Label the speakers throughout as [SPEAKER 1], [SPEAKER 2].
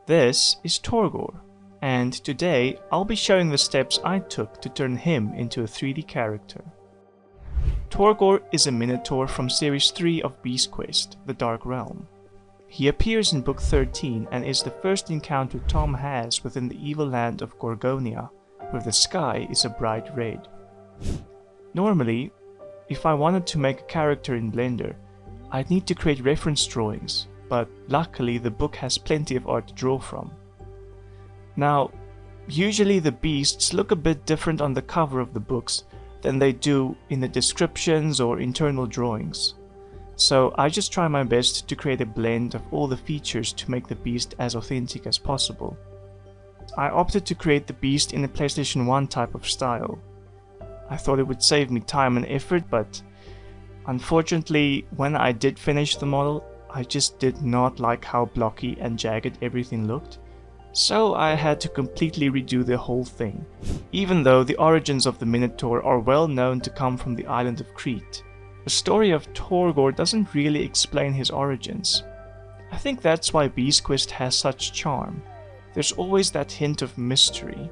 [SPEAKER 1] This is Torgor, and today I'll be showing the steps I took to turn him into a 3D character. Torgor is a Minotaur from Series 3 of Beast Quest, The Dark Realm. He appears in Book 13 and is the first encounter Tom has within the evil land of Gorgonia, where the sky is a bright red. Normally, if I wanted to make a character in Blender, I'd need to create reference drawings, but luckily the book has plenty of art to draw from. Now, usually the beasts look a bit different on the cover of the books than they do in the descriptions or internal drawings. So I just try my best to create a blend of all the features to make the beast as authentic as possible. I opted to create the beast in a PlayStation 1 type of style. I thought it would save me time and effort, but unfortunately when I did finish the model, I just did not like how blocky and jagged everything looked. So I had to completely redo the whole thing, even though the origins of the Minotaur are well known to come from the island of Crete. The story of Torgor doesn't really explain his origins. I think that's why Beast Quest has such charm. There's always that hint of mystery.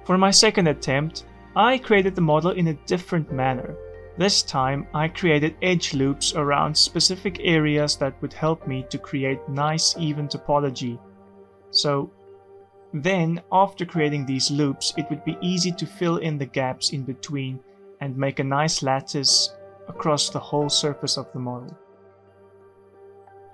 [SPEAKER 1] For my second attempt, I created the model in a different manner. This time I created edge loops around specific areas that would help me to create nice even topology. So then, after creating these loops, it would be easy to fill in the gaps in between and make a nice lattice across the whole surface of the model.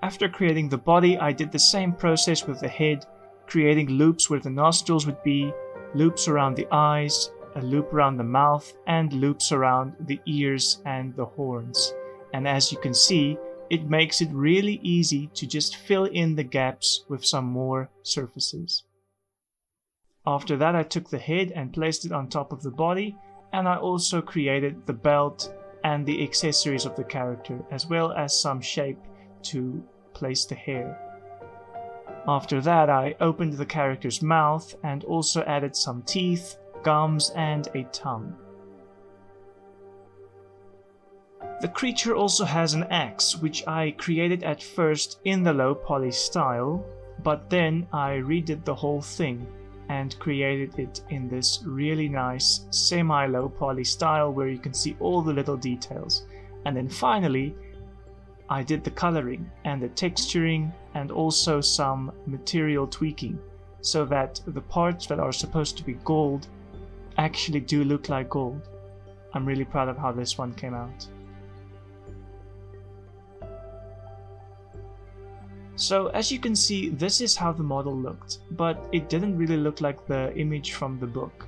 [SPEAKER 1] After creating the body, I did the same process with the head, creating loops where the nostrils would be, loops around the eyes, a loop around the mouth, and loops around the ears and the horns. And as you can see, it makes it really easy to just fill in the gaps with some more surfaces. After that, I took the head and placed it on top of the body, and I also created the belt and the accessories of the character, as well as some shape to place the hair. After that, I opened the character's mouth and also added some teeth, gums, and a tongue. The creature also has an axe, which I created at first in the low poly style, but then I redid the whole thing and created it in this really nice semi-low poly style where you can see all the little details. And then finally, I did the coloring and the texturing and also some material tweaking so that the parts that are supposed to be gold actually do look like gold. I'm really proud of how this one came out. So as you can see, this is how the model looked, but it didn't really look like the image from the book,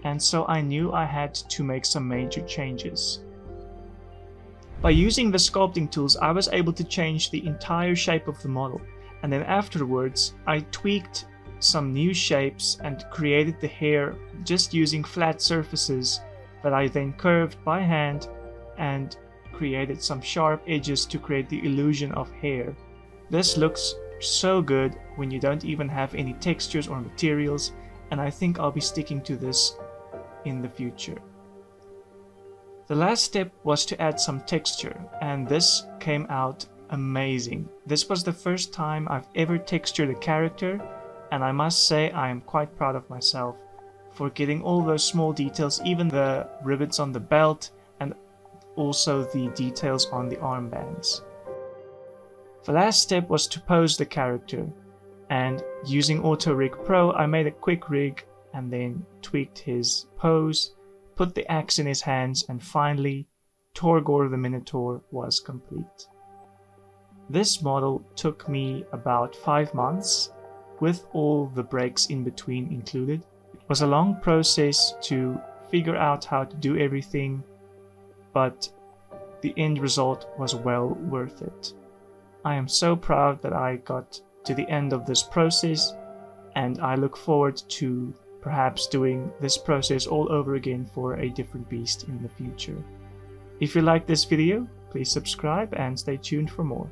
[SPEAKER 1] and so I knew I had to make some major changes. By using the sculpting tools, I was able to change the entire shape of the model, and then afterwards I tweaked some new shapes and created the hair just using flat surfaces that I then curved by hand and created some sharp edges to create the illusion of hair. This looks so good when you don't even have any textures or materials, and I think I'll be sticking to this in the future. The last step was to add some texture, and this came out amazing. This was the first time I've ever textured a character, and I must say I am quite proud of myself for getting all those small details, even the rivets on the belt and also the details on the armbands. The last step was to pose the character, and using Auto Rig Pro I made a quick rig and then tweaked his pose, put the axe in his hands, and finally Torgor the Minotaur was complete. This model took me about 5 months, with all the breaks in between included. It was a long process to figure out how to do everything, but the end result was well worth it. I am so proud that I got to the end of this process, and I look forward to perhaps doing this process all over again for a different beast in the future. If you like this video, please subscribe and stay tuned for more.